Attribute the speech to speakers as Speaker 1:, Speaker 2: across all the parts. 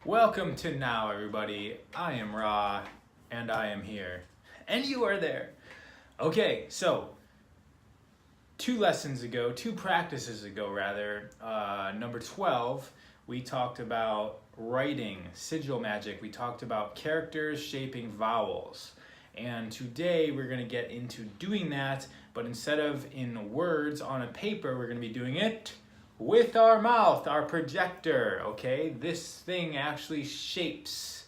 Speaker 1: Welcome to Now, everybody. I am Ra, and I am here, and you are there. Okay, so two practices ago, number 12, we talked about writing, sigil magic. We talked about characters shaping vowels. And today we're going to get into doing that, but instead of in words on a paper, we're going to be doing it with our mouth, our projector, okay? This thing actually shapes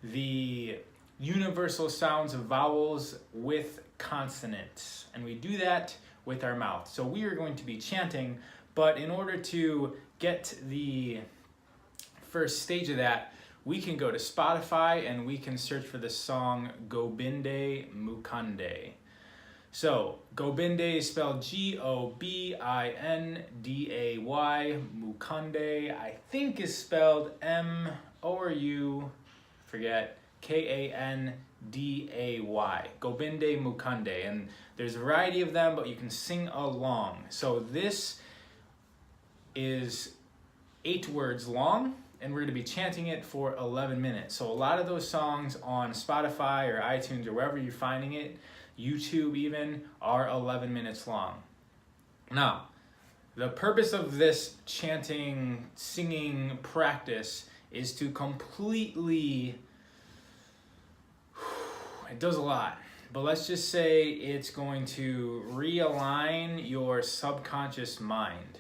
Speaker 1: the universal sounds of vowels with consonants. And we do that with our mouth. So we are going to be chanting, but in order to get the first stage of that, we can go to Spotify and we can search for the song Gobinday, Mukunday. So, Gobinday is spelled Gobinday, Mukunday, I think is spelled M-O-R-U, forget, Kanday, Gobinday, Mukunday. And there's a variety of them, but you can sing along. So this is 8 words long, and we're going to be chanting it for 11 minutes. So a lot of those songs on Spotify or iTunes or wherever you're finding it, YouTube even, are 11 minutes long. Now, the purpose of this chanting, singing practice is to completely, it does a lot, but let's just say it's going to realign your subconscious mind.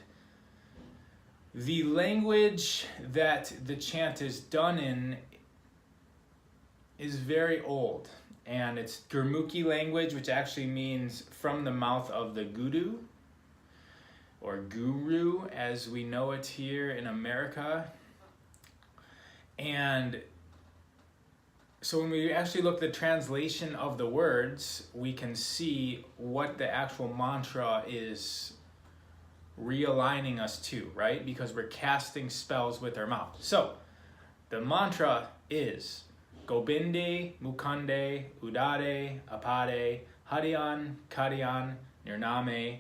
Speaker 1: The language that the chant is done in is very old. And it's Gurmukhi language, which actually means from the mouth of the guru, or guru as we know it here in America. And so when we actually look at the translation of the words, we can see what the actual mantra is realigning us to, right? Because we're casting spells with our mouth. So the mantra is Gobinday, Mukunday, Udaaray, Apaaray, Hariang, Kariang, Nirnamay,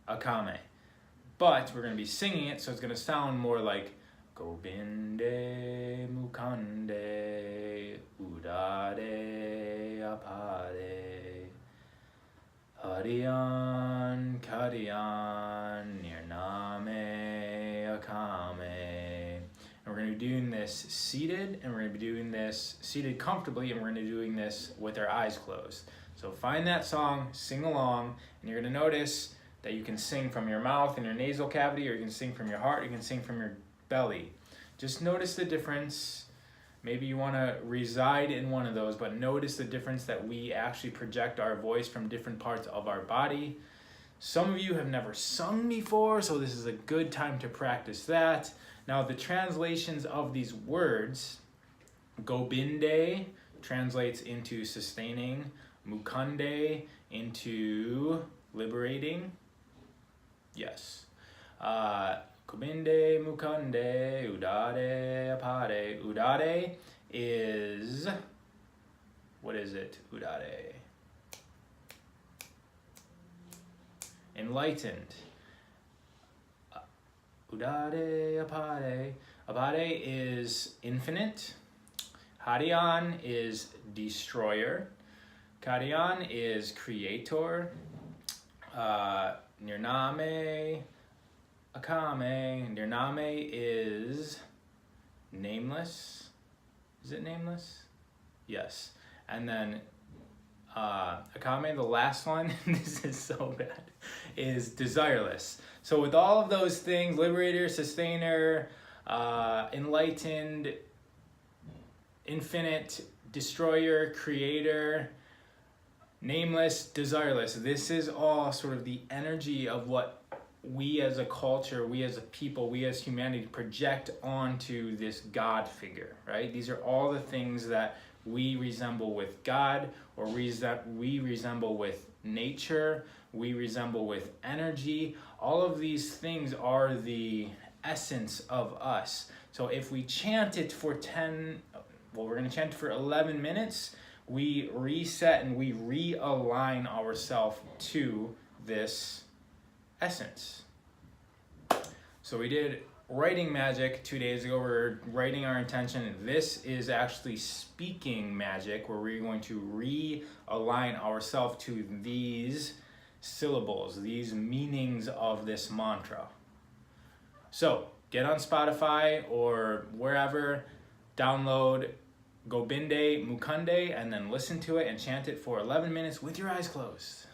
Speaker 1: Akamay. But we're going to be singing it, so it's going to sound more like Gobinday, Mukunday, Udaaray, Apaaray, Hariang, Kariang, Nirnamay, Akamay. And we're going to be doing this seated, and we're going to be doing this seated comfortably, and we're going to be doing this with our eyes closed. So find that song, sing along, and you're going to notice that you can sing from your mouth and your nasal cavity, or you can sing from your heart, or you can sing from your belly. Just notice the difference. Maybe you want to reside in one of those, but notice the difference that we actually project our voice from different parts of our body. Some of you have never sung before, so this is a good time to practice that. Now, the translations of these words, Gobinday translates into sustaining, Mukunday into liberating. Yes. Gobinday, Mukunday, Udaaray, Apaaray. Udaaray is, what is it? Udaaray. Enlightened. Udaaray, Apaaray. Apaaray is infinite. Hariang is destroyer. Kariang is creator. Nirnamay, Akamay. Nirnamay is nameless. Is it nameless? Yes. And then Akamay, the last one, this is so bad, is desireless. So with all of those things, liberator, sustainer, enlightened, infinite, destroyer, creator, nameless, desireless, this is all sort of the energy of what we as a culture, we as a people, we as humanity project onto this God figure, right? These are all the things that we resemble with God, or we resemble with nature, we resemble with energy. All of these things are the essence of us. So if we chant it for we're going to chant it for 11 minutes, we reset and we realign ourselves to this essence. So we did writing magic 2 days ago. We're writing our intention. This is actually speaking magic, where we're going to realign ourselves to these syllables, these meanings of this mantra. So get on Spotify or wherever, download Gobinday, Mukunday, and then listen to it and chant it for 11 minutes with your eyes closed.